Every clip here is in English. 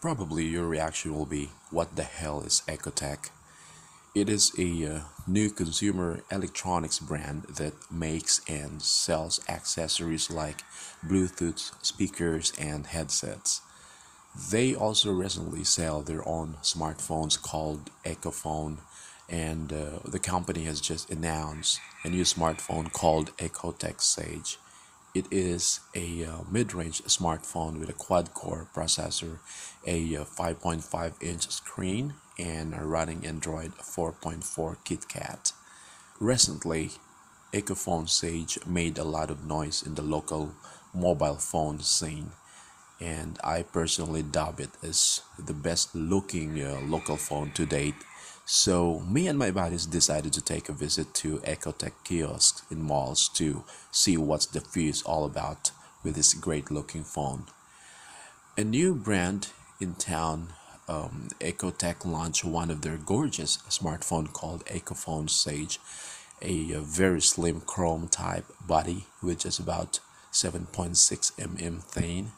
Probably your reaction will be, what the hell is Ecotech? It is a new consumer electronics brand that makes and sells accessories like Bluetooth speakers and headsets. They also recently sell their own smartphones called Ekophone, and the company has just announced a new smartphone called Ecotech Sage. It is a mid-range smartphone with a quad-core processor, a 5.5-inch screen, and a running Android 4.4 KitKat. Recently, Ekophone Sage made a lot of noise in the local mobile phone scene, and I personally dub it as the best looking local phone to date. So me and my buddies decided to take a visit to Ecotech kiosks in malls to see what's the fuse all about with this great looking phone. A new brand in town, Ecotech launched one of their gorgeous smartphone called Ekophone Sage, a very slim chrome type body with just about 7.6 mm thin,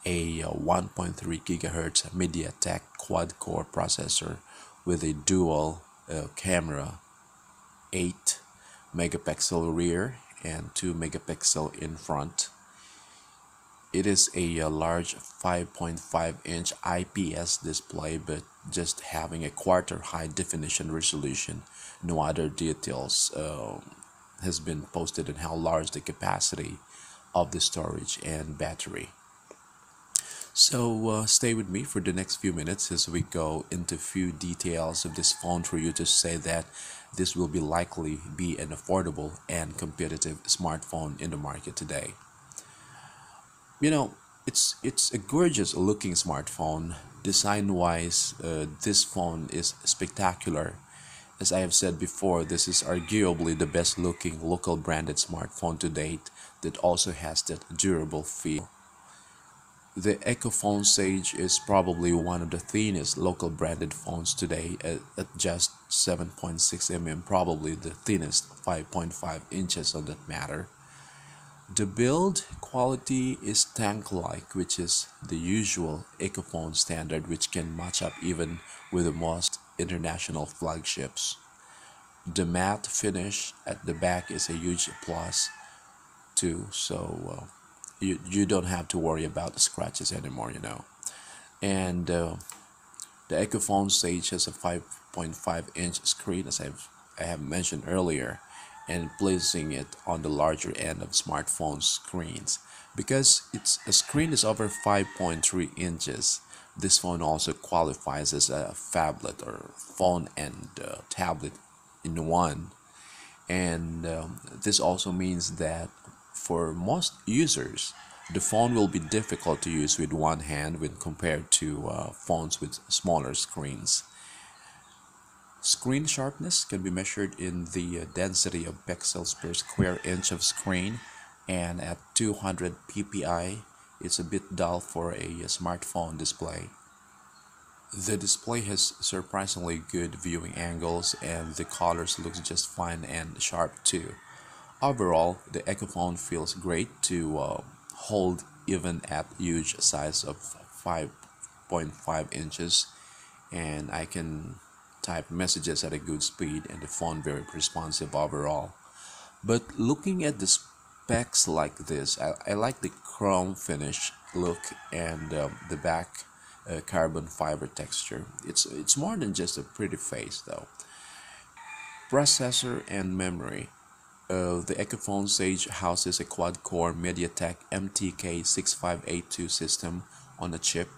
a 1.3 gigahertz MediaTek quad-core processor with a dual camera, 8 megapixel rear and 2 megapixel in front. It is a large 5.5-inch IPS display, but just having a quarter high definition resolution. No other details has been posted on how large the capacity of the storage and battery. So stay with me for the next few minutes as we go into few details of this phone for you to say that this will be likely be an affordable and competitive smartphone in the market today. You know, it's a gorgeous looking smartphone. Design wise, this phone is spectacular. As I have said before, this is arguably the best looking local branded smartphone to date that also has that durable feel. The Ekophone Sage is probably one of the thinnest local branded phones today at just 7.6 mm, probably the thinnest 5.5 inches on that matter. The build quality is tank-like, which is the usual Ekophone standard, which can match up even with the most international flagships. The matte finish at the back is a huge plus too, so you don't have to worry about the scratches anymore. And the Ekophone Sage has a 5.5-inch screen, as I have mentioned earlier, and placing it on the larger end of smartphone screens. Because its a screen is over 5.3 inches, this phone also qualifies as a phablet or phone and tablet in one. And this also means that for most users, the phone will be difficult to use with one hand when compared to phones with smaller screens. Screen sharpness can be measured in the density of pixels per square inch of screen, and at 200 ppi, it's a bit dull for a smartphone display. The display has surprisingly good viewing angles, and the colors look just fine and sharp too. Overall, the Ekophone feels great to hold even at huge size of 5.5 inches, and I can type messages at a good speed, and the phone very responsive overall. But looking at the specs like this, I like the chrome finish look and the back carbon fiber texture. It's more than just a pretty face though. Processor and memory. The Ekophone Sage houses a quad-core MediaTek MTK6582 system on a chip.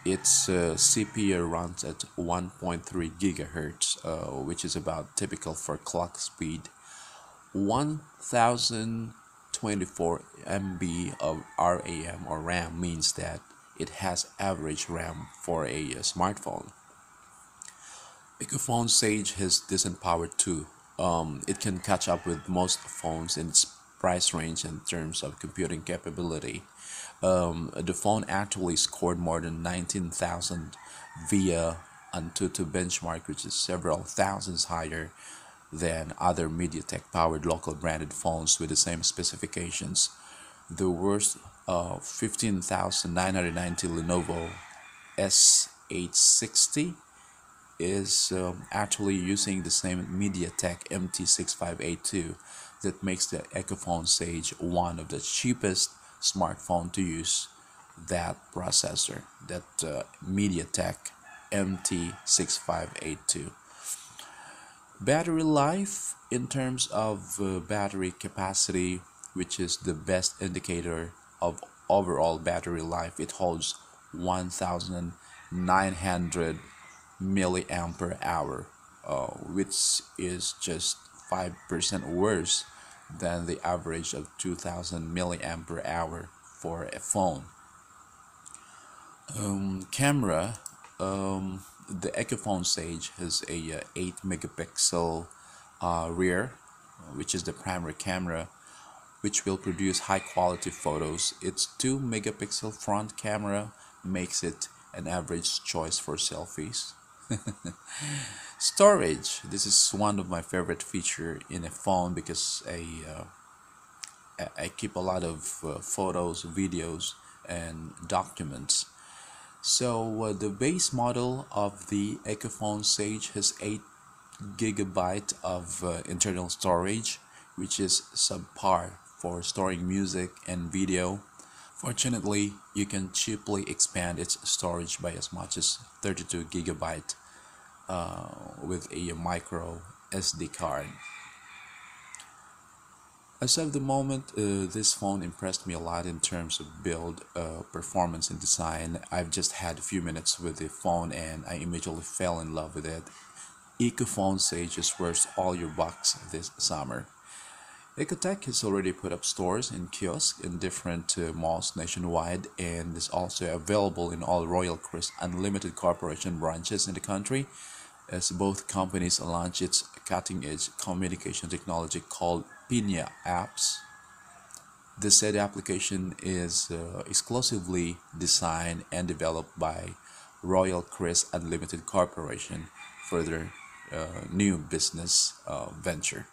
Its CPU runs at 1.3 gigahertz, which is about typical for clock speed. 1024 MB of RAM or RAM means that it has average RAM for a smartphone. Ekophone Sage has decent power too. It can catch up with most phones in its price range in terms of computing capability. The phone actually scored more than 19,000 via Antutu benchmark, which is several thousands higher than other MediaTek powered local branded phones with the same specifications. The worst 15,990 Lenovo S860 is actually using the same MediaTek MT6582 that makes the Ekophone Sage one of the cheapest smartphone to use that processor, that MediaTek MT6582. Battery life, in terms of battery capacity, which is the best indicator of overall battery life, it holds 1900 milliampere hour, which is just 5% worse than the average of 2000 milliampere hour for a phone. Camera, the Ekophone Sage has a 8 megapixel rear, which is the primary camera, which will produce high quality photos. Its 2 megapixel front camera makes it an average choice for selfies. Storage, this is one of my favorite feature in a phone because I keep a lot of photos, videos, and documents. So the base model of the Ekophone Sage has 8 gigabyte of internal storage, which is subpar for storing music and video. Fortunately, you can cheaply expand its storage by as much as 32 gigabyte with a micro SD card. As of the moment, this phone impressed me a lot in terms of build, performance, and design. I've just had a few minutes with the phone and I immediately fell in love with it. Ekophone Sage is worth all your bucks this summer. Ecotech has already put up stores and kiosks in different malls nationwide and is also available in all Royal Crest Unlimited Corporation branches in the country, as both companies launch its cutting-edge communication technology called Piña apps. The said application is exclusively designed and developed by Royal Crest Unlimited Corporation for their new business venture.